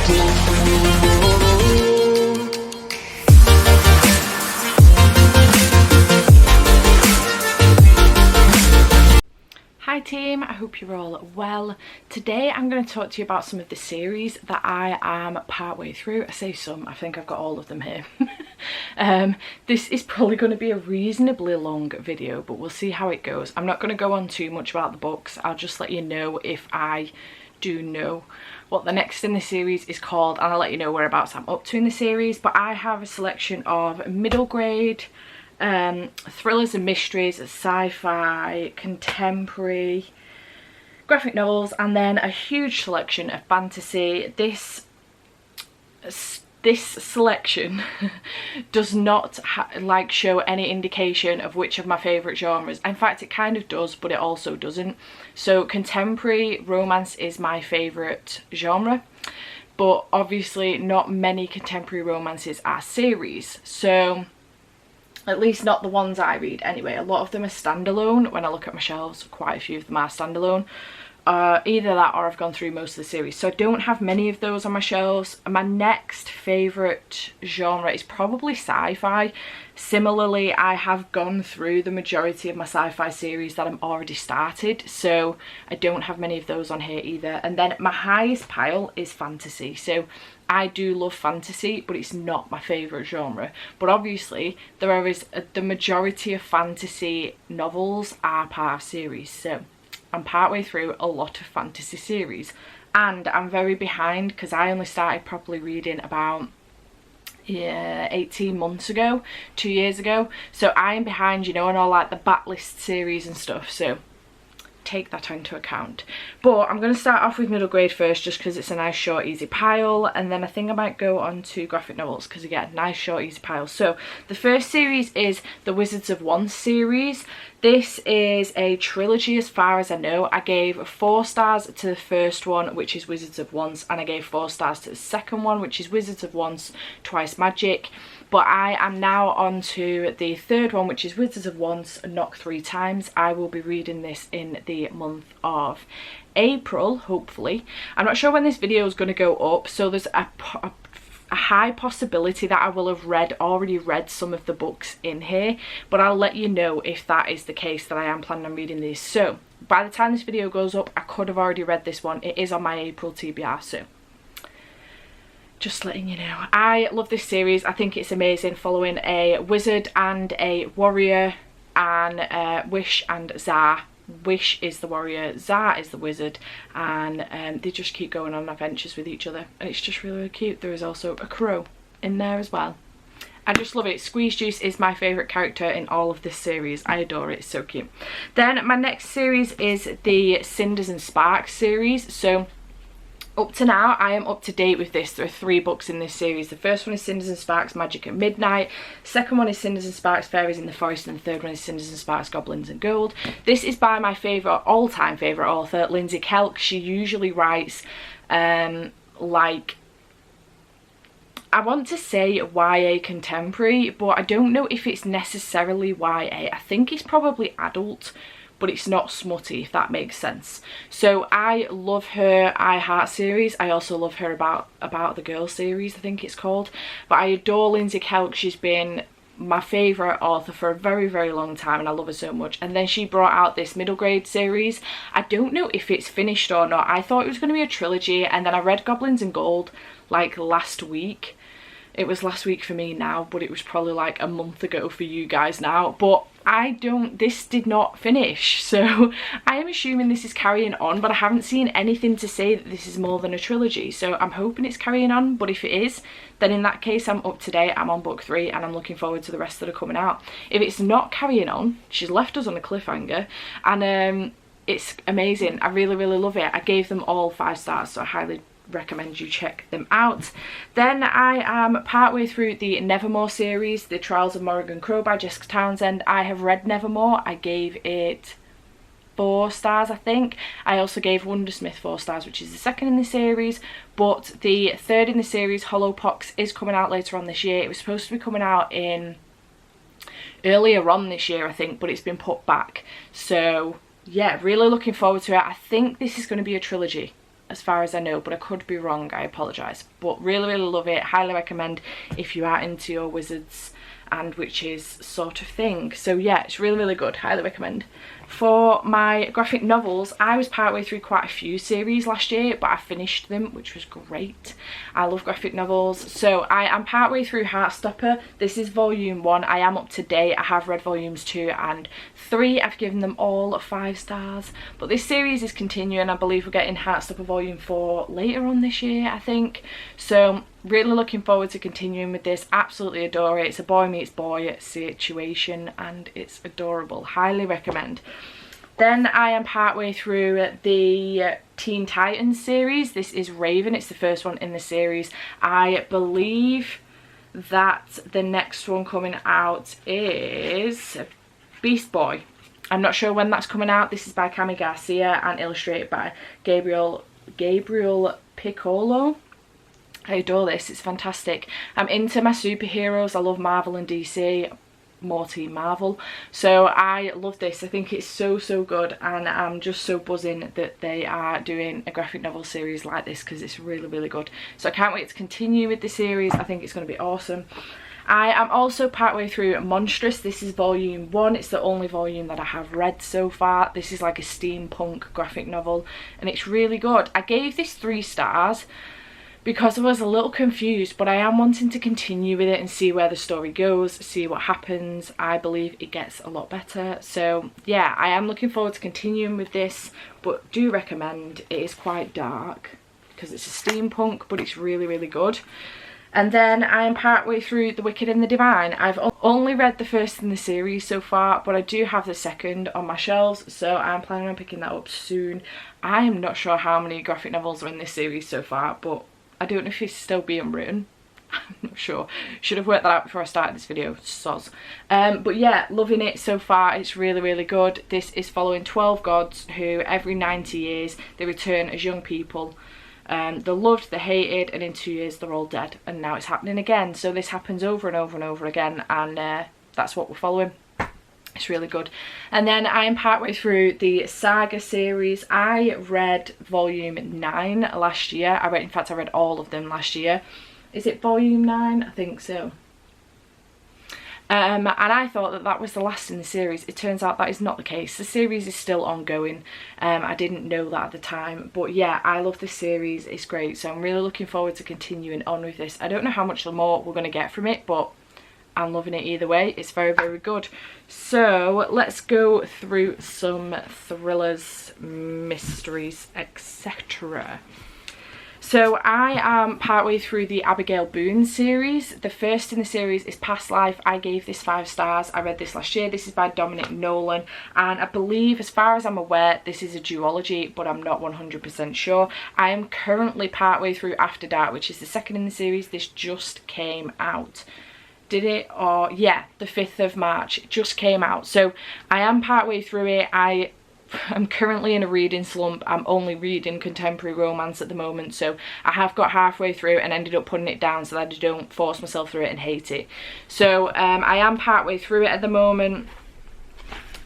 Hi team, I hope you're all well. Today I'm going to talk to you about some of the series that I am partway through. I say some, I think I've got all of them here. This is probably going to be a reasonably long video, but we'll see how it goes. I'm not going to go on too much about the books. I'll just let you know if I do know what the next in the series is called, and I'll let you know whereabouts I'm up to in the series. But I have a selection of middle grade thrillers and mysteries, sci-fi, contemporary, graphic novels, and then a huge selection of fantasy. This selection does not show any indication of which of my favourite genres. In fact, it kind of does, but it also doesn't. So contemporary romance is my favourite genre, but obviously not many contemporary romances are series. So at least not the ones I read anyway. A lot of them are standalone. When I look at my shelves, quite a few of them are standalone. Either that or I've gone through most of the series. So I don't have many of those on my shelves. My next favourite genre is probably sci-fi. Similarly, I have gone through the majority of my sci-fi series that I'm already started. So I don't have many of those on here either. And then my highest pile is fantasy. So I do love fantasy, but it's not my favourite genre. But obviously, the majority of fantasy novels are part of series. So I'm partway through a lot of fantasy series, and I'm very behind because I only started properly reading about 18 months ago, 2 years ago. So I am behind, you know, on all like the backlist series and stuff. So take that into account. But I'm going to start off with middle grade first, just because it's a nice short easy pile, and then I think I might go on to graphic novels because again, nice short easy pile. So the first series is the Wizards of Once series. This is a trilogy as far as I know. I gave 4 stars to the first one, which is Wizards of Once, and I gave 4 stars to the second one, which is Wizards of Once Twice Magic. But I am now on to the third one, which is Wizards of Once Knock 3 Times. I will be reading this in the month of April, hopefully. I'm not sure when this video is going to go up, so there's a high possibility that I will have already read some of the books in here, but I'll let you know if that is the case, that I am planning on reading these. So by the time this video goes up, I could have already read this one. It is on my April TBR, so just letting you know. I love this series. I think it's amazing, following a wizard and a warrior, and Wish and Zar. Wish is the warrior, Zar is the wizard, and they just keep going on adventures with each other, and it's just really, really cute. There is also a crow in there as well. I just love it. Squeeze Juice is my favourite character in all of this series. I adore it, it's so cute. Then my next series is the Cinders and Sparks series. So up to now, I am up to date with this. There are 3 books in this series. The first one is Cinders and Sparks Magic at Midnight. Second one is Cinders and Sparks Fairies in the Forest. And the third one is Cinders and Sparks Goblins and Gold. This is by my favourite, all-time favourite author, Lindsay Kelk. She usually writes like, I want to say YA contemporary, but I don't know if it's necessarily YA. I think it's probably adult, but it's not smutty, if that makes sense. So I love her I Heart series. I also love her About the Girl series, I think it's called. But I adore Lindsay Kelk. She's been my favourite author for a very, very long time, and I love her so much. And then she brought out this middle grade series. I don't know if it's finished or not. I thought it was going to be a trilogy, and then I read Goblins and Gold like last week. It was last week for me now, but it was probably like a month ago for you guys now. But this did not finish, so I am assuming this is carrying on, but I haven't seen anything to say that this is more than a trilogy, so I'm hoping it's carrying on. But if it is, then in that case I'm up to date. I'm on book 3 and I'm looking forward to the rest that are coming out. If it's not carrying on, she's left us on a cliffhanger, and it's amazing. I really, really love it. I gave them all 5 stars, so I highly recommend you check them out. Then I am partway through the Nevermore series, The Trials of Morrigan Crow by Jessica Townsend. I have read Nevermore. I gave it 4 stars, I think. I also gave Wondersmith 4 stars, which is the second in the series, but the third in the series, Hollowpox, is coming out later on this year. It was supposed to be coming out in earlier on this year, I think, but it's been put back. So yeah, really looking forward to it. I think this is going to be a trilogy. as far as I know, but I could be wrong, I apologise. But really, really love it. Highly recommend if you are into your wizards and witches sort of thing. So yeah, it's really, really good. Highly recommend. For my graphic novels, I was partway through quite a few series last year, but I finished them, which was great. I love graphic novels. So I am partway through Heartstopper. This is volume 1. I am up to date. I have read volumes 2 and 3. I've given them all 5 stars. But this series is continuing. I believe we're getting Heartstopper volume 4 later on this year, I think. So really looking forward to continuing with this. Absolutely adore it. It's a boy meets boy situation and it's adorable. Highly recommend. Then I am partway through the Teen Titans series. This is Raven. It's the first one in the series. I believe that the next one coming out is Beast Boy. I'm not sure when that's coming out. This is by Cami Garcia and illustrated by Gabriel Piccolo. I adore this. It's fantastic. I'm into my superheroes. I love Marvel and DC. More Team Marvel. So I love this. I think it's so, so good, and I'm just so buzzing that they are doing a graphic novel series like this because it's really, really good. So I can't wait to continue with the series. I think it's going to be awesome. I am also partway through Monstrous. This is volume 1. It's the only volume that I have read so far. This is like a steampunk graphic novel and it's really good. I gave this 3 stars because I was a little confused, but I am wanting to continue with it and see where the story goes, see what happens. I believe it gets a lot better. So yeah, I am looking forward to continuing with this, but do recommend. It is quite dark because it's a steampunk, but it's really, really good. And then I am partway through The Wicked and the Divine. I've only read the first in the series so far, but I do have the second on my shelves, so I'm planning on picking that up soon. I am not sure how many graphic novels are in this series so far, but I don't know if it's still being written. I'm not sure. Should have worked that out before I started this video. Soz. But yeah, loving it so far. It's really, really good. This is following 12 gods who every 90 years they return as young people. They're loved, they're hated, and in 2 years they're all dead. And now it's happening again. So this happens over and over and over again, and that's what we're following. It's really good. And then I am partway through the Saga series. I read volume 9 last year. In fact, I read all of them last year. Is it volume 9? I think so. And I thought that that was the last in the series. It turns out that is not the case. The series is still ongoing. I didn't know that at the time. But yeah, I love this series. It's great. So I'm really looking forward to continuing on with this. I don't know how much more we're going to get from it, but I'm loving it either way. It's very, very good. So let's go through some thrillers, mysteries, etc. So I am partway through the Abigail Boone series. The first in the series is Past Life. I gave this 5 stars. I read this last year. This is by Dominic Nolan, and I believe, as far as I'm aware, this is a duology, but I'm not 100% sure. I am currently partway through After Dark, which is the second in the series. This just came out. Did it? Or yeah, the 5th of March. It just came out. So I am partway through it. I'm currently in a reading slump. I'm only reading contemporary romance at the moment, so I have got halfway through and ended up putting it down so that I don't force myself through it and hate it. So I am partway through it at the moment.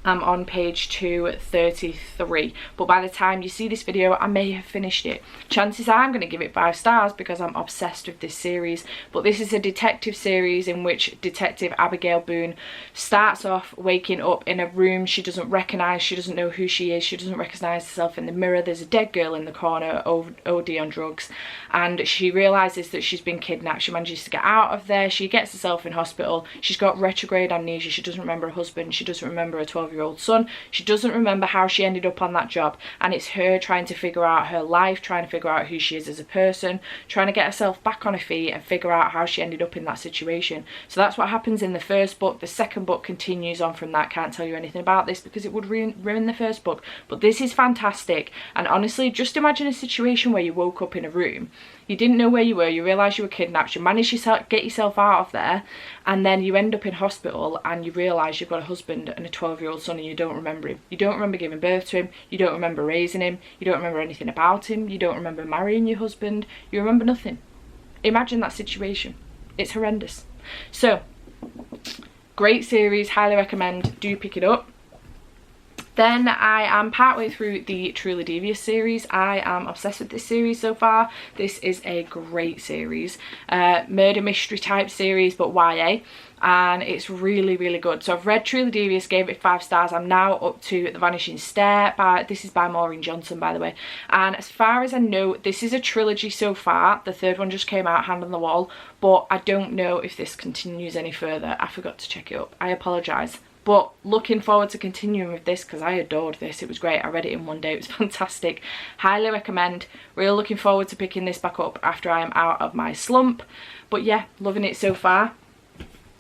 I'm on page 233, but by the time you see this video I may have finished it. Chances are I'm going to give it 5 stars because I'm obsessed with this series. But this is a detective series in which Detective Abigail Boone starts off waking up in a room she doesn't recognise. She doesn't know who she is. She doesn't recognise herself in the mirror. There's a dead girl in the corner, OD on drugs, and she realises that she's been kidnapped. She manages to get out of there. She gets herself in hospital. She's got retrograde amnesia. She doesn't remember her husband. She doesn't remember a 12-year-old son. She doesn't remember how she ended up on that job, and it's her trying to figure out her life, trying to figure out who she is as a person, trying to get herself back on her feet and figure out how she ended up in that situation. So that's what happens in the first book. The second book continues on from that. Can't tell you anything about this because it would ruin the first book, but this is fantastic. And honestly, just imagine a situation where you woke up in a room, you didn't know where you were, you realised you were kidnapped, you managed to get yourself out of there, and then you end up in hospital and you realise you've got a husband and a 12-year-old son and you don't remember him. You don't remember giving birth to him, you don't remember raising him, you don't remember anything about him, you don't remember marrying your husband, you remember nothing. Imagine that situation. It's horrendous. So, great series, highly recommend, do pick it up. Then I am partway through the Truly Devious series. I am obsessed with this series so far. This is a great series. Murder mystery type series, but YA. And it's really, really good. So I've read Truly Devious, gave it 5 stars. I'm now up to The Vanishing Stair. This is by Maureen Johnson, by the way. And as far as I know, this is a trilogy so far. The 3rd one just came out, Hand on the Wall. But I don't know if this continues any further. I forgot to check it up. I apologise. But looking forward to continuing with this because I adored this. It was great. I read it in one day. It was fantastic. Highly recommend. Really looking forward to picking this back up after I am out of my slump. But yeah, loving it so far.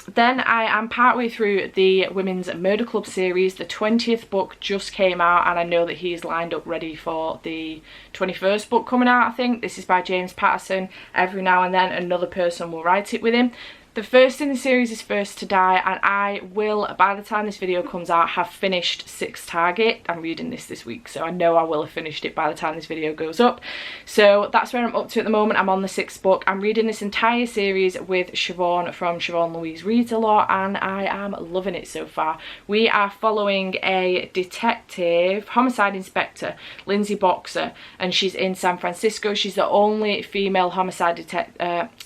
Then I am partway through the Women's Murder Club series. The 20th book just came out and I know that he's lined up ready for the 21st book coming out, I think. This is by James Patterson. Every now and then another person will write it with him. The first in the series is First to Die, and I will, by the time this video comes out, have finished 6 Target. I'm reading this week, so I know I will have finished it by the time this video goes up. So that's where I'm up to at the moment. I'm on the 6th book. I'm reading this entire series with Siobhan from Siobhan Louise Reads a Lot, and I am loving it so far. We are following a detective, homicide inspector, Lindsay Boxer, and she's in San Francisco. She's the only female homicide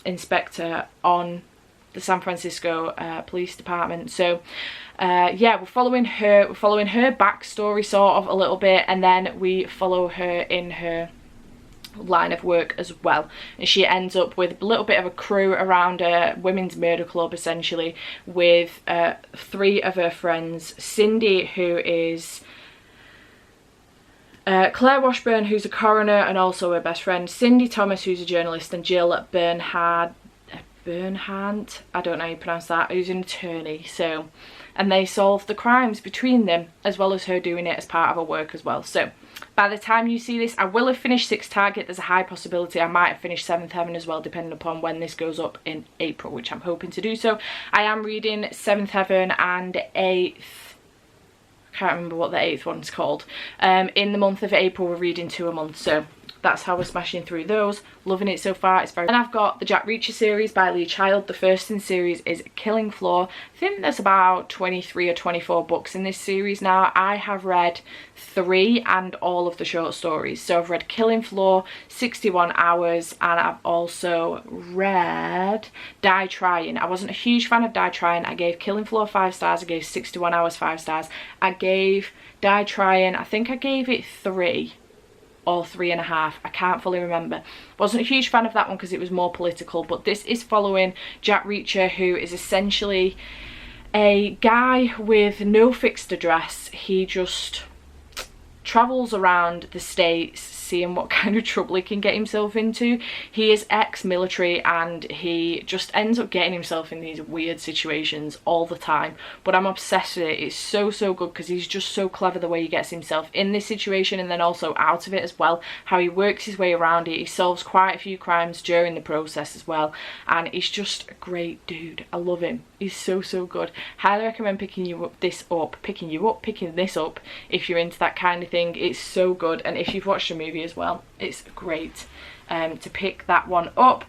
inspector on the San Francisco Police Department. So yeah, we're following her backstory sort of a little bit, and then we follow her in her line of work as well, and she ends up with a little bit of a crew around a women's murder club, essentially, with 3 of her friends: Cindy, who is Claire Washburn, who's a coroner and also her best friend, Cindy Thomas, who's a journalist, and Jill Bernhardt, I don't know how you pronounce that, who's an attorney. So, and they solve the crimes between them, as well as her doing it as part of her work as well. So by the time you see this, I will have finished 6 Target. There's a high possibility I might have finished 7th Heaven as well, depending upon when this goes up in April, which I'm hoping to do so. I am reading 7th Heaven and 8th, I can't remember what the 8th one's called. In the month of April, we're reading 2 a month, so that's how we're smashing through those. Loving it so far. It's very. And I've got the Jack Reacher series by Lee Child. The first in the series is Killing Floor. I think there's about 23 or 24 books in this series now. I have read 3 and all of the short stories. So I've read Killing Floor, 61 Hours, and I've also read Die Trying. I wasn't a huge fan of Die Trying. I gave Killing Floor 5 stars. I gave 61 Hours 5 stars. I gave Die Trying, I think I gave it 3 or 3.5, I can't fully remember. Wasn't a huge fan of that one because it was more political, but this is following Jack Reacher, who is essentially a guy with no fixed address. He just travels around the States seeing what kind of trouble he can get himself into. He is ex-military and he just ends up getting himself in these weird situations all the time, but I'm obsessed with it. It's so good because he's just so clever the way he gets himself in this situation and then also out of it as well, how he works his way around it. He solves quite a few crimes during the process as well, and he's just a great dude. I love him. He's so good. Highly recommend picking this up if you're into that kind of thing. It's so good, and if you've watched the movie as well, it's great to pick that one up.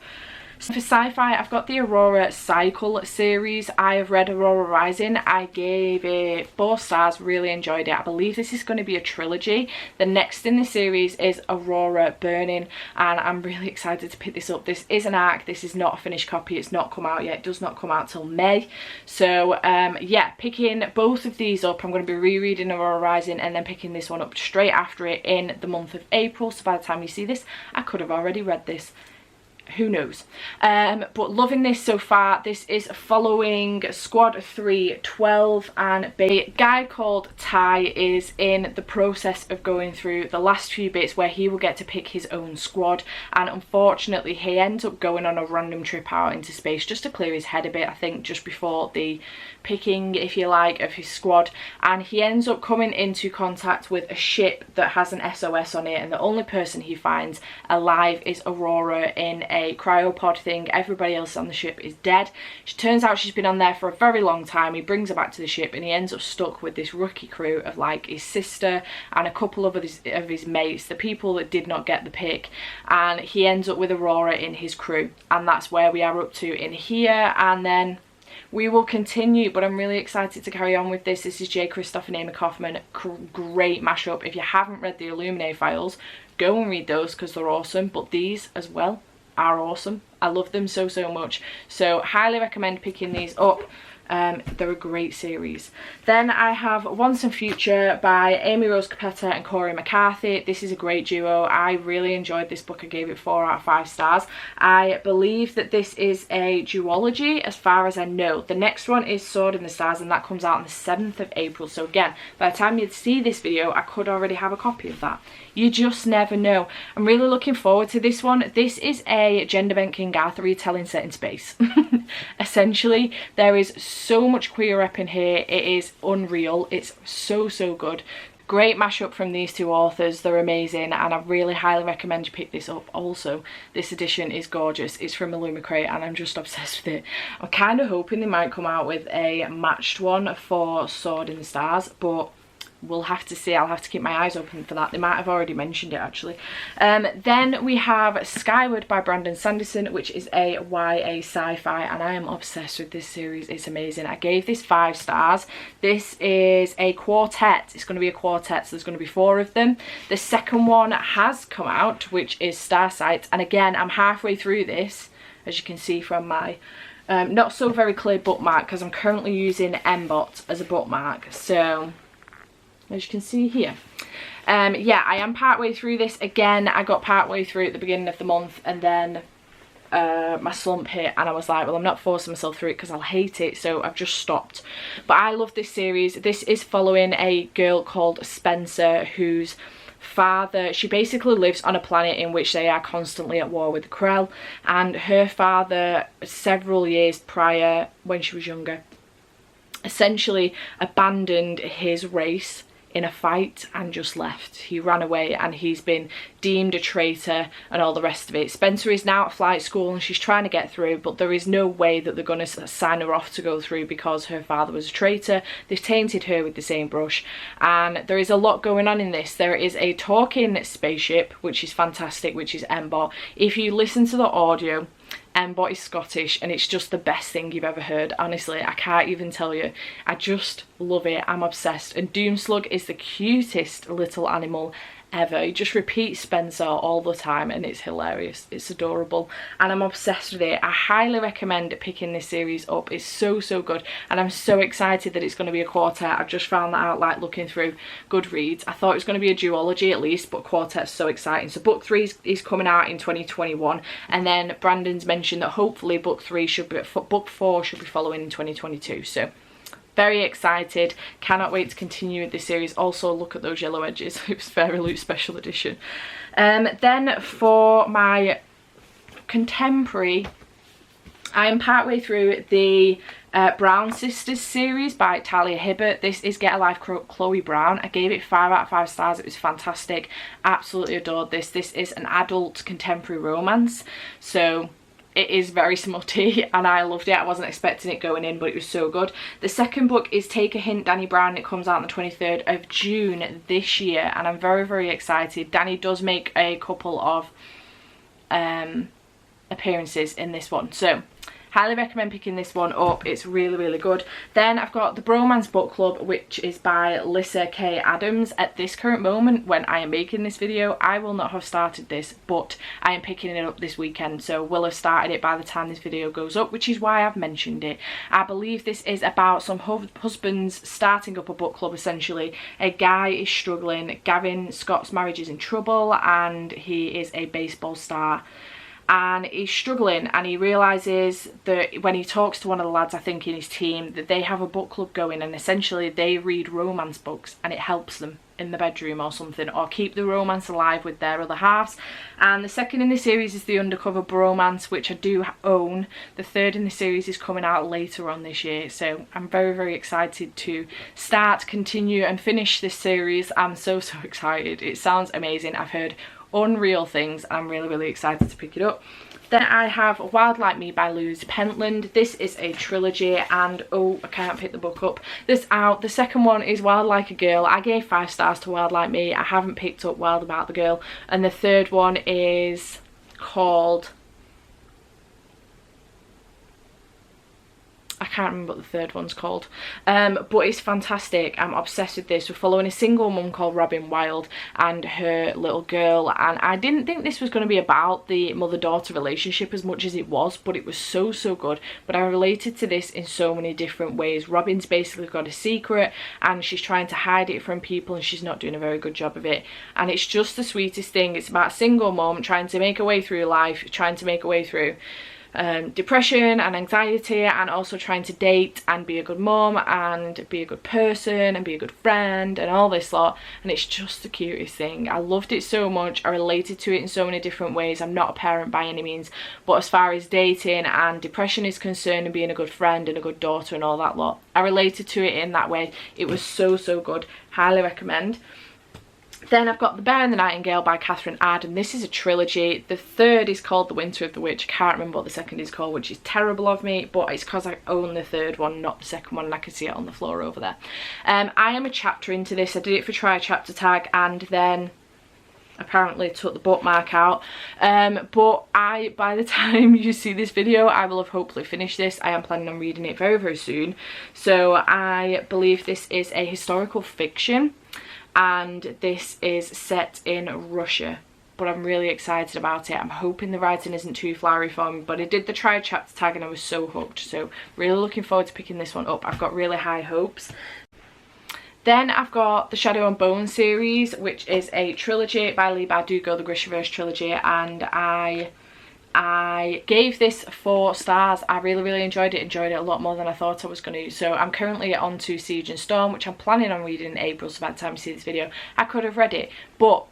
So for sci-fi, I've got the Aurora Cycle series. I have read Aurora Rising. I gave it 4 stars, really enjoyed it. I believe this is going to be a trilogy. The next in the series is Aurora Burning, and I'm really excited to pick this up. This is an arc. This is not a finished copy. It's not come out yet. It does not come out till May. So yeah, picking both of these up. I'm going to be rereading Aurora Rising and then picking this one up straight after it in the month of April. So by the time you see this, I could have already read this. Who knows? But loving this so far. This is following Squad 312, and a guy called Ty is in the process of going through the last few bits where he will get to pick his own squad, and unfortunately he ends up going on a random trip out into space just to clear his head a bit, I think just before the picking, if you like, of his squad, and he ends up coming into contact with a ship that has an SOS on it, and the only person he finds alive is Aurora in a cryopod thing. Everybody else on the ship is dead. It turns out she's been on there for a very long time. He brings her back to the ship and he ends up stuck with this rookie crew of like his sister and a couple of his mates, the people that did not get the pick, and he ends up with Aurora in his crew, and that's where we are up to in here. And then we will continue, but I'm really excited to carry on with this. This is J. Kristoff and Amy Kaufman. Great mashup. If you haven't read the Illuminae files, go and read those because they're awesome, but these as well are awesome. I love them so much, so highly recommend picking these up. They're a great series. Then I have Once and Future by Amy Rose Capetta and Corey McCarthy. This is a great duo. I really enjoyed this book. I gave it 4 out of 5 stars. I believe that this is a duology as far as I know. The next one is Sword in the Stars, and that comes out on the 7th of April. So again, by the time you see this video, I could already have a copy of that. You just never know. I'm really looking forward to this one. This is a gender bent King Arthur retelling set in space. Essentially, there is so much queer rep in here. It is unreal. It's so good. Great mashup from these two authors. They're amazing, and I really highly recommend you pick this up. Also, this edition is gorgeous. It's from Illumicrate and I'm just obsessed with it. I'm kind of hoping they might come out with a matched one for Sword in the Stars, but we'll have to see. I'll have to keep my eyes open for that. They might have already mentioned it actually. Then we have Skyward by Brandon Sanderson, which is a YA sci-fi, and I am obsessed with this series. It's amazing. I gave this 5 stars. This is a quartet. It's going to be a quartet, so there's going to be 4 of them. The second one has come out, which is Starsight, and again, I'm halfway through this, as you can see from my not so very clear bookmark, because I'm currently using Mbot as a bookmark. So as you can see here, yeah, I am partway through this. Again, I got partway through at the beginning of the month, and then my slump hit, and I was like, well, I'm not forcing myself through it because I'll hate it, so I've just stopped. But I love this series. This is following a girl called Spencer, whose father, she basically lives on a planet in which they are constantly at war with the Krell, and her father, several years prior, when she was younger, essentially abandoned his race in a fight and just left. He ran away, and he's been deemed a traitor and all the rest of it. Spencer is now at flight school and she's trying to get through, but there is no way that they're going to sign her off to go through because her father was a traitor. They've tainted her with the same brush, and there is a lot going on in this. There is a talking spaceship, which is fantastic, which is Mbot. If you listen to the audio, Mbot is Scottish, and it's just the best thing you've ever heard. Honestly, I can't even tell you. I just love it. I'm obsessed. And Doomslug is the cutest little animal ever. He just repeats Spencer all the time, and it's hilarious. It's adorable, and I'm obsessed with it. I highly recommend picking this series up. It's so good, and I'm so excited that it's going to be a quartet. I've just found that out, like, looking through Goodreads. I thought it was going to be a duology at least, but quartet's so exciting. So book 3 is coming out in 2021, and then Brandon's mentioned that hopefully book 4 should be following in 2022. So very excited, cannot wait to continue with this series. Also, look at those yellow edges. It was Fairy Loot special edition. Then for my contemporary, I am partway through the Brown Sisters series by Talia Hibbert. This is Get a Life, Chloe Brown. I gave it 5 out of 5 stars. It was fantastic. Absolutely adored this. This is an adult contemporary romance, so it is very smutty, and I loved it. I wasn't expecting it going in, but it was so good. The second book is Take a Hint, Danny Brown. It comes out on the 23rd of June this year, and I'm very excited. Danny does make a couple of appearances in this one, so highly recommend picking this one up. It's really good. Then I've got the Bromance book club, which is by Lyssa K. Adams. At this current moment, when I am making this video, I will not have started this, but I am picking it up this weekend, so will have started it by the time this video goes up, which is why I've mentioned it. I believe this is about some husbands starting up a book club, essentially. A guy is struggling. Gavin Scott's marriage is in trouble, and he is a baseball star, and he's struggling, and he realizes that when he talks to one of the lads, I think in his team, that they have a book club going, and essentially they read romance books, and it helps them in the bedroom or something, or keep the romance alive with their other halves. And the second in the series is the Undercover Bromance, which I do own. The third in the series is coming out later on this year, so I'm very excited to start, continue and finish this series. I'm so excited. It sounds amazing. I've heard unreal things. I'm really excited to pick it up. Then I have Wild Like Me by Louise Pentland. This is a trilogy, and oh, I can't pick the book up. This out. The second one is Wild Like a Girl. I gave 5 stars to Wild Like Me. I haven't picked up Wild About the Girl. And the third one is called, I can't remember what the third one's called, but it's fantastic. I'm obsessed with this. We're following a single mum called Robin Wilde and her little girl, and I didn't think this was going to be about the mother-daughter relationship as much as it was, but it was so good. But I related to this in so many different ways. Robin's basically got a secret and she's trying to hide it from people, and she's not doing a very good job of it, and it's just the sweetest thing. It's about a single mum trying to make her way through life, trying to make her way through depression and anxiety, and also trying to date and be a good mum and be a good person and be a good friend and all this lot, and it's just the cutest thing. I loved it so much. I related to it in so many different ways. I'm not a parent by any means, but as far as dating and depression is concerned and being a good friend and a good daughter and all that lot, I related to it in that way. It was so good. Highly recommend. Then I've got The Bear and the Nightingale by Catherine Arden. This is a trilogy. The third is called The Winter of the Witch. I can't remember what the second is called, which is terrible of me, but it's because I own the third one, not the second one, and I can see it on the floor over there. I am a chapter into this. I did it for Try a Chapter Tag and then apparently took the bookmark out, but by the time you see this video, I will have hopefully finished this. I am planning on reading it very soon. So I believe this is a historical fiction, and this is set in Russia, but I'm really excited about it. I'm hoping the writing isn't too flowery for me, but I did the Try a Chapter Tag and I was so hooked, so really looking forward to picking this one up. I've got really high hopes. Then I've got the Shadow and Bone series, which is a trilogy by Leigh Bardugo, the Grishaverse trilogy, and I gave this 4 stars. I really enjoyed it a lot more than I thought I was going to. So I'm currently on to Siege and Storm, which I'm planning on reading in April, so by the time you see this video I could have read it, but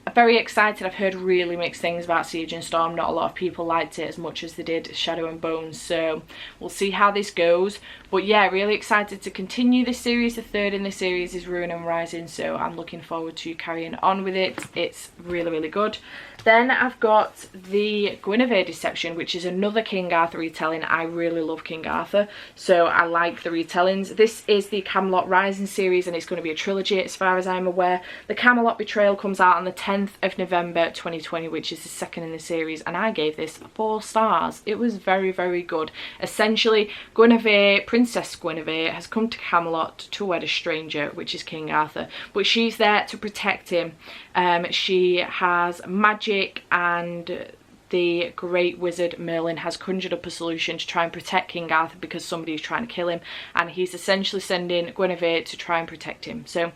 I'm very excited. I've heard really mixed things about Siege and Storm. Not a lot of people liked it as much as they did Shadow and Bone, so we'll see how this goes. But yeah, really excited to continue this series. The third in the series is Ruin and Rising, so I'm looking forward to carrying on with it. It's really good. Then I've got the Guinevere Deception, which is another King Arthur retelling. I really love King Arthur, so I like the retellings. This is the Camelot Rising series, and it's going to be a trilogy as far as I'm aware. The Camelot Betrayal comes out on the 10th of November 2020, which is the second in the series, and I gave this 4 stars. It was very good. Essentially, Princess Guinevere has come to Camelot to wed a stranger, which is King Arthur, but she's there to protect him. She has magic, and the great wizard Merlin has conjured up a solution to try and protect King Arthur because somebody is trying to kill him, and he's essentially sending Guinevere to try and protect him. So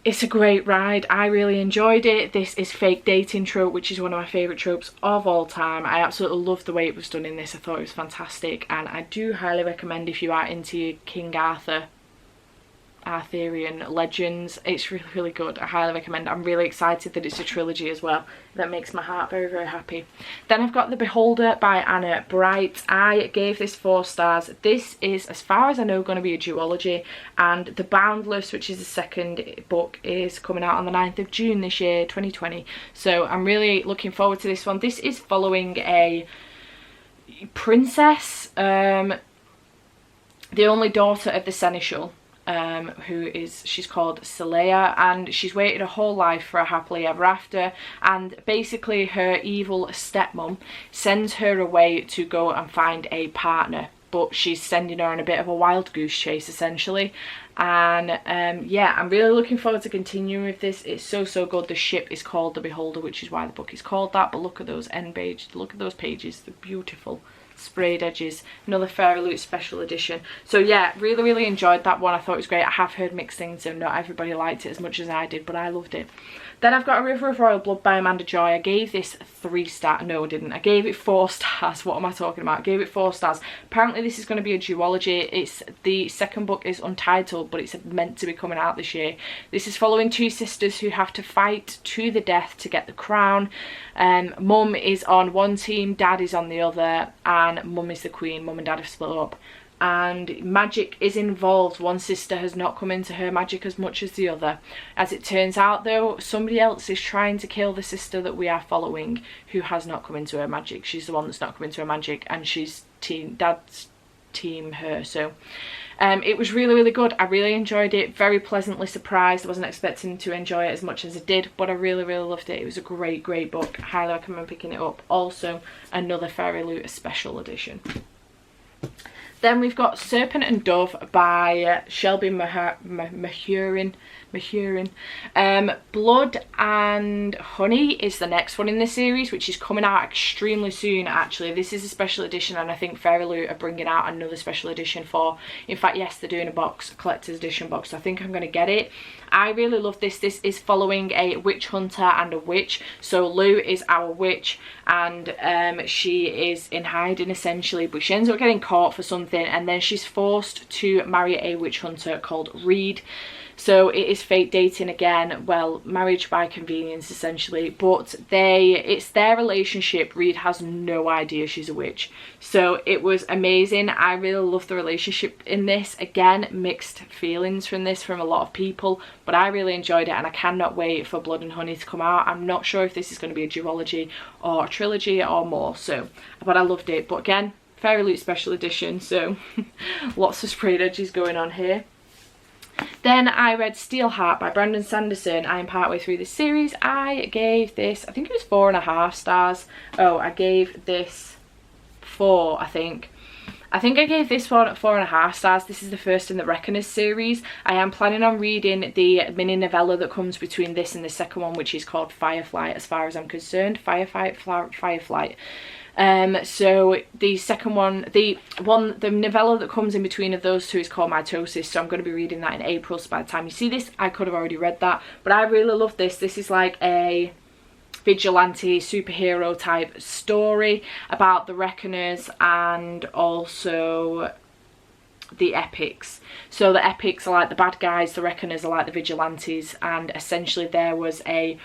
it's a great ride. I really enjoyed it. This is fake dating trope, which is one of my favourite tropes of all time. I absolutely loved the way it was done in this. I thought it was fantastic, and I do highly recommend if you are into King Arthurian legends. It's really good. I highly recommend. I'm really excited that it's a trilogy as well. That makes my heart very happy. Then I've got The Beholder by Anna Bright. I gave this 4 stars. This is, as far as I know, going to be a duology, and The Boundless, which is the second book, is coming out on the 9th of June this year, 2020. So I'm really looking forward to this one. This is following a princess, the only daughter of the seneschal, she's called Celea, and she's waited a whole life for a happily ever after, and basically her evil stepmom sends her away to go and find a partner, but she's sending her on a bit of a wild goose chase essentially. And yeah, I'm really looking forward to continuing with this. It's so good. The ship is called The Beholder, which is why the book is called that, but look at those end pages, look at those pages, they're beautiful. Sprayed edges. Another Fairy Loot special edition. So yeah, really enjoyed that one. I thought it was great. I have heard mixed things, so not everybody liked it as much as I did, but I loved it. Then I've got A River of Royal Blood by Amanda Joy. I gave this 3 stars. No, I didn't. I gave it 4 stars. What am I talking about? I gave it 4 stars. Apparently this is going to be a duology. It's the second book is untitled, but it's meant to be coming out this year. This is following 2 sisters who have to fight to the death to get the crown. Mum is on one team, dad is on the other, and mum is the queen. Mum and dad have split up, and magic is involved. One sister has not come into her magic as much as the other. As it turns out though, somebody else is trying to kill the sister that we are following, who has not come into her magic. She's the one that's not come into her magic, and she's dad's team her. So it was really good. I really enjoyed it. Very pleasantly surprised. I wasn't expecting to enjoy it as much as I did, but I really loved it. It was a great book. Highly recommend picking it up. Also another Fairy Loot special edition. Then we've got Serpent and Dove by Shelby Mahurin. Blood and Honey is the next one in the series, which is coming out extremely soon actually. This is a special edition, and I think Fairy Loot are bringing out another special edition for, in fact yes, they're doing a box, a collector's edition box, so I think I'm going to get it. I really love this. This is following a witch hunter and a witch. So Lou is our witch, and she is in hiding essentially, but she ends up getting caught for something, and then she's forced to marry a witch hunter called Reed. So it is fake dating again, well, marriage by convenience essentially, but it's their relationship. Reed has no idea she's a witch. So it was amazing. I really love the relationship in this. Again, mixed feelings from this from a lot of people, but I really enjoyed it, and I cannot wait for Blood and Honey to come out. I'm not sure if this is going to be a duology or a trilogy or more, so, but I loved it. But again, Fairy Loot special edition, so lots of sprayed edges going on here. Then I read Steelheart by Brandon Sanderson. I am partway through this series. I gave this, I think it was 4.5 stars. Oh, I gave this 4, I think. I gave this one 4.5 stars. This is the first in the Reckoners series. I am planning on reading the mini novella that comes between this and the second one, which is called Fireflight as far as I'm concerned. Fireflight. So the second one, the novella that comes in between of those two is called Mitosis, so I'm going to be reading that in April, so by the time you see this I could have already read that. But I really love this. This is like a vigilante superhero type story about the Reckoners and also the Epics. So the Epics are like the bad guys, the Reckoners are like the vigilantes, and essentially there was a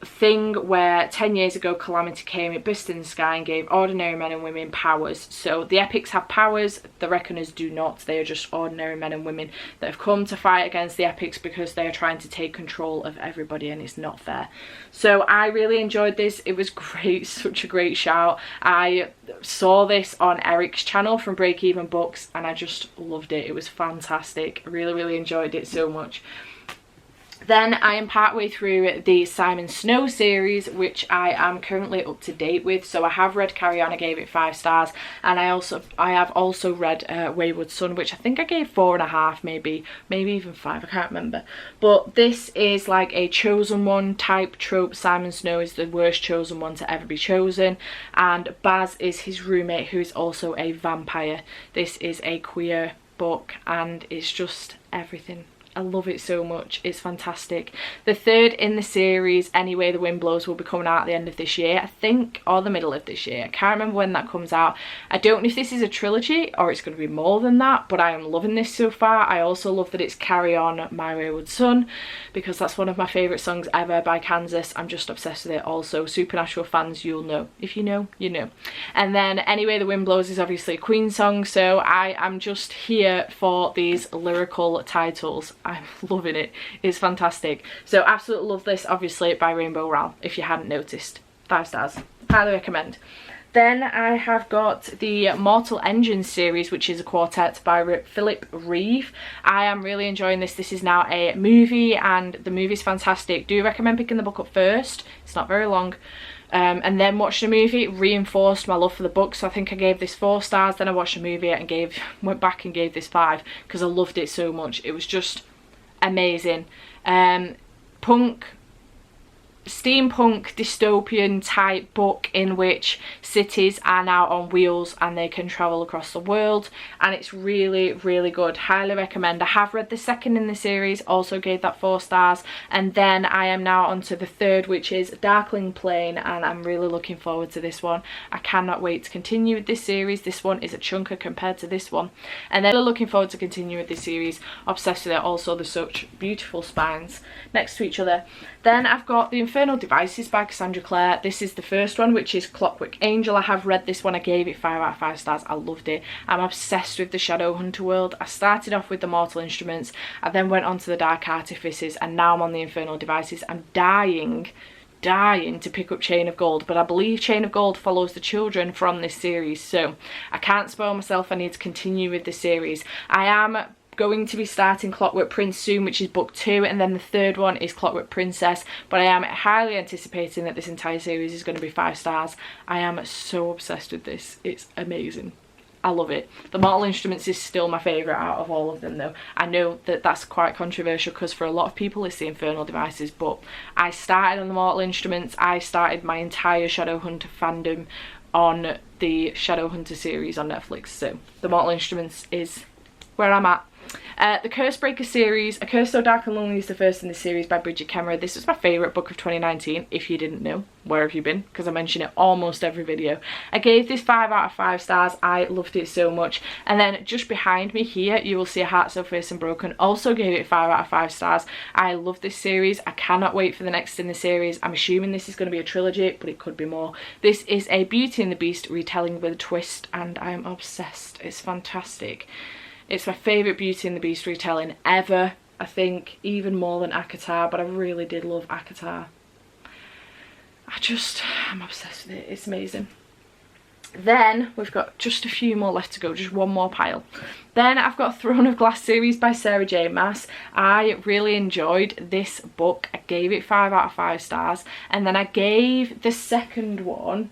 thing where 10 years ago Calamity came, it burst in the sky and gave ordinary men and women powers. So the Epics have powers, the Reckoners do not. They are just ordinary men and women that have come to fight against the Epics because they are trying to take control of everybody, and it's not fair. So I really enjoyed this. It was great, such a great shout. I saw this on Eric's channel from Break Even Books and I just loved it. It was fantastic. I really enjoyed it so much. Then I am partway through the Simon Snow series, which I am currently up to date with. So I have read Carry On, I gave it 5 stars, and I have also read Wayward Son, which I think I gave 4.5, maybe even 5, I can't remember. But this is like a chosen one type trope. Simon Snow is the worst chosen one to ever be chosen, and Baz is his roommate, who is also a vampire. This is a queer book and it's just everything. I love it so much. It's fantastic. The third in the series, Anyway the Wind Blows, will be coming out at the end of this year, I think, or the middle of this year. I can't remember when that comes out. I don't know if this is a trilogy or it's going to be more than that, but I am loving this so far. I also love that it's Carry On, My Wayward Son, because that's one of my favourite songs ever by Kansas. I'm just obsessed with it. Also, Supernatural fans, you'll know. If you know, you know. And then Anyway the Wind Blows is obviously a Queen song, so I am just here for these lyrical titles. I'm loving it. It's fantastic. So absolutely love this, obviously, by Rainbow Rowell, if you hadn't noticed. 5 stars. Highly recommend. Then I have got the Mortal Engines series, which is a quartet by Philip Reeve. I am really enjoying this. This is now a movie and the movie's fantastic. Do recommend picking the book up first. It's not very long. And then watched the movie. It reinforced my love for the book, so I think I gave this 4 stars. Then I watched the movie and went back and gave this 5 because I loved it so much. It was just amazing. Steampunk dystopian type book in which cities are now on wheels and they can travel across the world, and it's really good. Highly recommend. I have read the second in the series, also gave that 4 stars, and then I am now on to the third, which is Darkling Plain, and I'm really looking forward to this one. I cannot wait to continue with this series. This one is a chunker compared to this one, and then looking forward to continue with this series. Obsessed with it. Also, there's such beautiful spines next to each other. Then I've got the Infernal Devices by Cassandra Clare. This is the first one, which is Clockwork Angel. I have read this one. I gave it 5 out of 5 stars. I loved it. I'm obsessed with the Shadowhunter world. I started off with the Mortal Instruments. I then went on to the Dark Artifices, and now I'm on the Infernal Devices. I'm dying to pick up Chain of Gold, but I believe Chain of Gold follows the children from this series, so I can't spoil myself. I need to continue with the series. I am going to be starting Clockwork Prince soon, which is book 2, and then the third one is Clockwork Princess, but I am highly anticipating that this entire series is going to be 5 stars. I am so obsessed with this. It's amazing. I love it. The Mortal Instruments is still my favourite out of all of them though. I know that that's quite controversial because for a lot of people it's the Infernal Devices, but I started on the Mortal Instruments. I started my entire Shadowhunter fandom on the Shadowhunter series on Netflix, so the Mortal Instruments is where I'm at. The Cursebreaker series, A Curse So Dark and Lonely is the first in the series by Bridget Kemmerer. This was my favourite book of 2019, if you didn't know. Where have you been? Because I mention it almost every video. I gave this 5 out of 5 stars. I loved it so much. And then just behind me here, you will see A Heart So Fierce and Broken. Also gave it 5 out of 5 stars. I love this series. I cannot wait for the next in the series. I'm assuming this is going to be a trilogy, but it could be more. This is a Beauty and the Beast retelling with a twist, and I am obsessed. It's fantastic. It's my favourite Beauty and the Beast retelling ever, I think, even more than ACOTAR, but I really did love ACOTAR. I'm obsessed with it, it's amazing. Then we've got just a few more left to go, just one more pile. Then I've got Throne of Glass series by Sarah J Maas. I really enjoyed this book. I gave it 5 out of 5 stars, and then I gave the second one,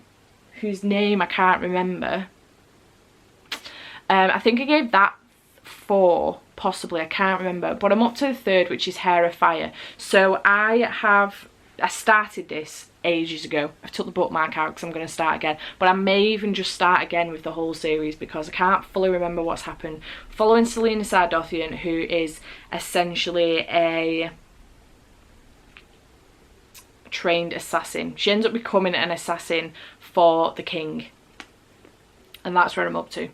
whose name I can't remember, I think I gave that 4, possibly, I can't remember, but I'm up to the third, which is Hair of Fire. So I started this ages ago. I took the bookmark out because I'm going to start again, but I may even just start again with the whole series because I can't fully remember what's happened. Following Selena Sardothian, who is essentially a trained assassin. She ends up becoming an assassin for the king, and that's where I'm up to.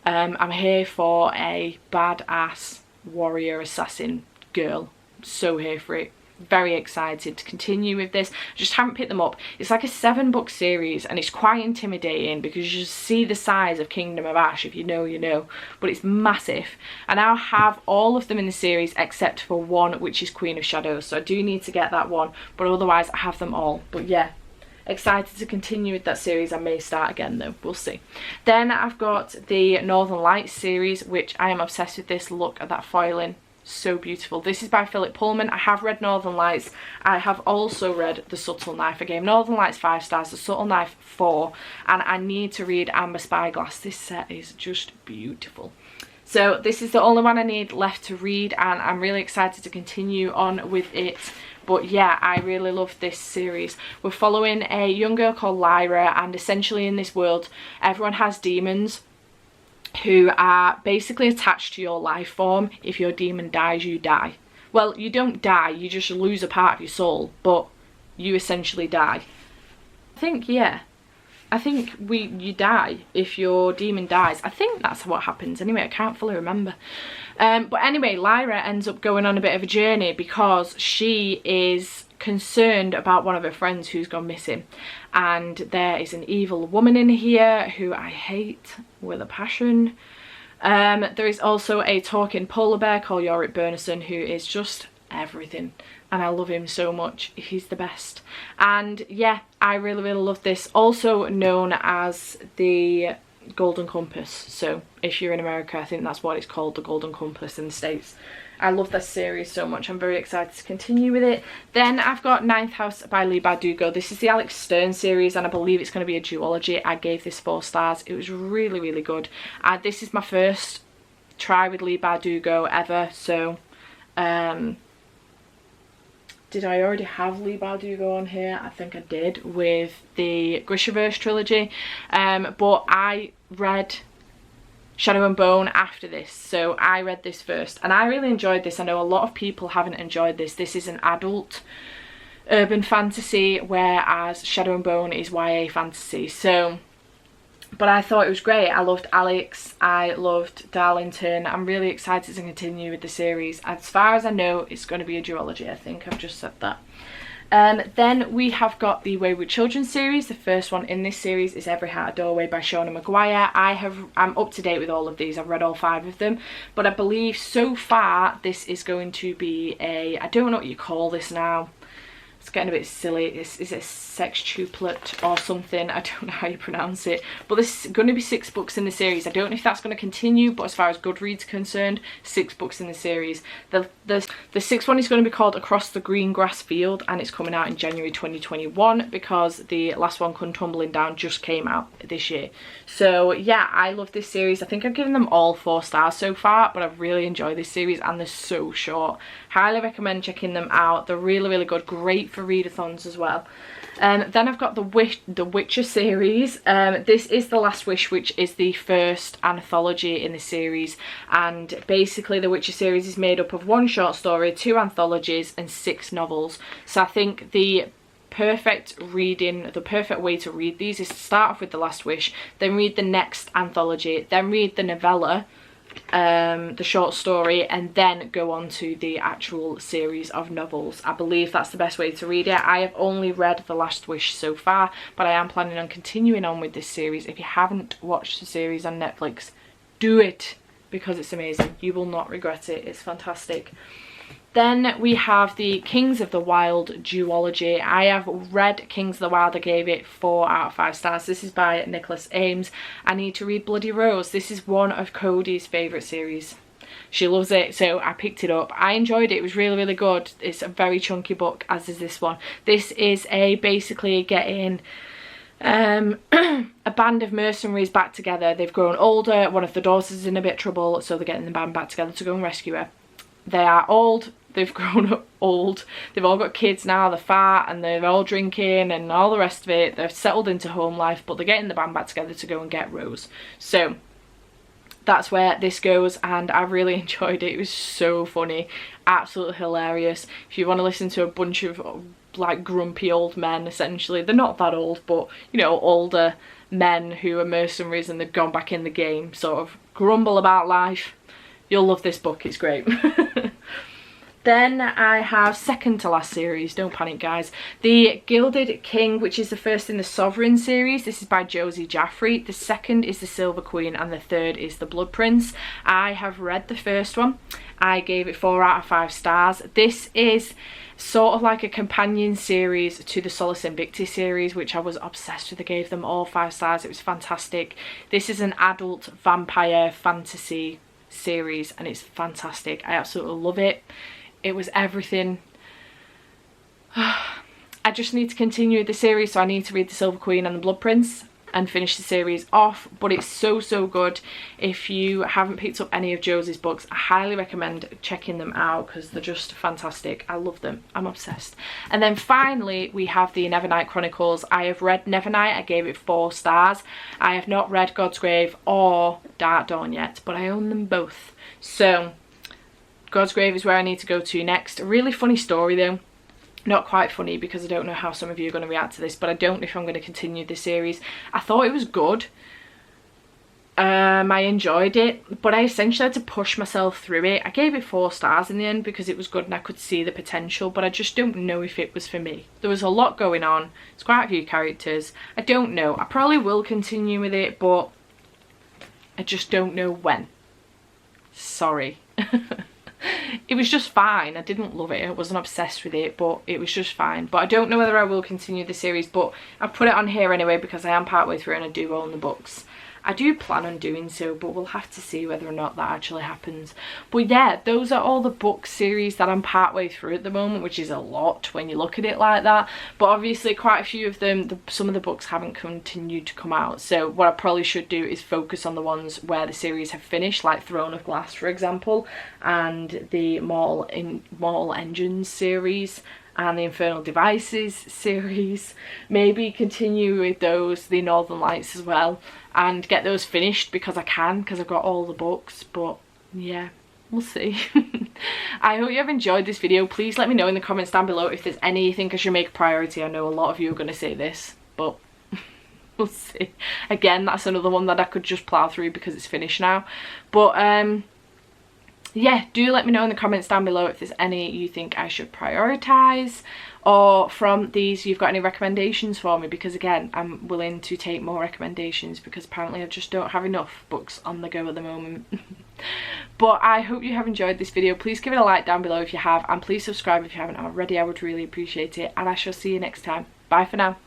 I'm here for a badass warrior assassin girl. So here for it. Very excited to continue with this. I just haven't picked them up. It's like a 7-book series and it's quite intimidating because you just see the size of Kingdom of Ash. If you know, you know. But it's massive. I now have all of them in the series except for one, which is Queen of Shadows. So I do need to get that one, but otherwise I have them all. But yeah, excited to continue with that series. I may start again though, we'll see. Then I've got the Northern Lights series, which I am obsessed with. This, look at that foiling, so beautiful. This is by Philip Pullman. I have read Northern Lights. I have also read The Subtle Knife. I gave Northern Lights 5 stars, The Subtle Knife 4, and I need to read Amber Spyglass. This set is just beautiful. So this is the only one I need left to read, and I'm really excited to continue on with it. But yeah, I really love this series. We're following a young girl called Lyra, and essentially in this world everyone has demons who are basically attached to your life form. If your demon dies, you die. Well, you don't die, you just lose a part of your soul, but you essentially die. I think you die if your demon dies. I think that's what happens anyway. I can't fully remember. But anyway, Lyra ends up going on a bit of a journey because she is concerned about one of her friends who's gone missing. And there is an evil woman in here who I hate with a passion. There is also a talking polar bear called Yorick Bernison who is just everything. And I love him so much. He's the best. And yeah, I really, really love this. Also known as the Golden Compass. So if you're in America, I think that's what it's called, the Golden Compass in the States. I love this series so much. I'm very excited to continue with it. Then I've got Ninth House by Leigh Bardugo. This is the Alex Stern series, and I believe it's going to be a duology. I gave this 4 stars. It was really, really good. This is my first try with Leigh Bardugo ever. So, did I already have Leigh Bardugo on here? I think I did with the Grishaverse trilogy. But I read Shadow and Bone after this, so I read this first and I really enjoyed this. I know a lot of people haven't enjoyed this. This is an adult urban fantasy, whereas Shadow and Bone is YA fantasy. So, but I thought it was great. I loved Alex, I loved Darlington. I'm really excited to continue with the series. As far as I know, it's going to be a duology. I think I've just said that. Then we have got the Wayward Children series. The first one in this series is Every Heart a Doorway by Shona Maguire. I'm up to date with all of these. I've read all 5 of them, but I believe so far this is going to be a, I don't know what you call this now. It's getting a bit silly. Is it sextuplet or something? I don't know how you pronounce it. But there's going to be 6 books in the series. I don't know if that's going to continue, but as far as Goodreads are concerned, 6 books in the series. The 6th one is going to be called Across the Green Grass Field, and it's coming out in January 2021 because the last one, Come Tumbling Down, just came out this year. So yeah, I love this series. I think I've given them all 4 stars so far, but I really enjoy this series and they're so short. Highly recommend checking them out. They're really, really good. Great for readathons as well. Then I've got the Witcher series. This is The Last Wish, which is the first anthology in the series, and basically the Witcher series is made up of 1 short story, 2 anthologies and 6 novels. So I think the perfect way to read these is to start off with The Last Wish, then read the next anthology, then read the novella, the short story, and then go on to the actual series of novels. I believe that's the best way to read it. I have only read The Last Wish so far, but I am planning on continuing on with this series. If you haven't watched the series on Netflix, do it, because it's amazing. You will not regret it. It's fantastic. Then we have the Kings of the Wild duology. I have read Kings of the Wild. I gave it 4 out of 5 stars. This is by Nicholas Ames. I need to read Bloody Rose. This is one of Cody's favourite series. She loves it, so I picked it up. I enjoyed it. It was really, really good. It's a very chunky book, as is this one. This is basically getting a band of mercenaries back together. They've grown older. One of the daughters is in a bit of trouble, so they're getting the band back together to go and rescue her. They are old. They've grown up old. They've all got kids now. They're fat and they're all drinking and all the rest of it. They've settled into home life, but they're getting the band back together to go and get Rose. So that's where this goes, and I really enjoyed it. It was so funny, absolutely hilarious. If you want to listen to a bunch of like grumpy old men, essentially, they're not that old, but you know, older men who are mercenaries and they've gone back in the game, sort of grumble about life, you'll love this book. It's great. Then I have second to last series, don't panic guys, the Gilded King, which is the first in the Sovereign series. This is by Josie Jaffrey. The second is the Silver Queen and the third is the Blood Prince. I have read the first one. I gave it 4 out of 5 stars. This is sort of like a companion series to the Solus Invictus series, which I was obsessed with. I gave them all 5 stars. It was fantastic. This is an adult vampire fantasy series and it's fantastic. I absolutely love it. It was everything. I just need to continue the series, so I need to read the Silver Queen and the Blood Prince and finish the series off, but it's so good. If you haven't picked up any of Josie's books, I highly recommend checking them out because they're just fantastic. I love them. I'm obsessed. And then finally we have the Nevernight Chronicles. I have read Nevernight. I gave it 4 stars. I have not read God's Grave or Dark Dawn yet, but I own them both. So God's Grave is where I need to go to next. A really funny story though. Not quite funny because I don't know how some of you are going to react to this, but I don't know if I'm going to continue this series. I thought it was good. I enjoyed it, but I essentially had to push myself through it. I gave it 4 stars in the end because it was good and I could see the potential, but I just don't know if it was for me. There was a lot going on. It's quite a few characters. I don't know. I probably will continue with it, but I just don't know when. Sorry. It was just fine. I didn't love it. I wasn't obsessed with it, but it was just fine. But I don't know whether I will continue the series, but I've put it on here anyway because I am partway through and I do own the books. I do plan on doing so, but we'll have to see whether or not that actually happens. But yeah, those are all the book series that I'm partway through at the moment, which is a lot when you look at it like that. But obviously quite a few of them, some of the books haven't continued to come out. So what I probably should do is focus on the ones where the series have finished, like Throne of Glass, for example, and the Mortal Engines series, and the Infernal Devices series. Maybe continue with those, the Northern Lights as well, and get those finished because I can, because I've got all the books. But yeah, we'll see. I hope you have enjoyed this video. Please let me know in the comments down below if there's any you think I should make a priority. I know a lot of you are going to say this, but we'll see. Again, that's another one that I could just plow through because it's finished now. But yeah, do let me know in the comments down below if there's any you think I should prioritise, or from these you've got any recommendations for me, because again, I'm willing to take more recommendations because apparently I just don't have enough books on the go at the moment. But I hope you have enjoyed this video. Please give it a like down below if you have, and please subscribe if you haven't already. I would really appreciate it, and I shall see you next time. Bye for now.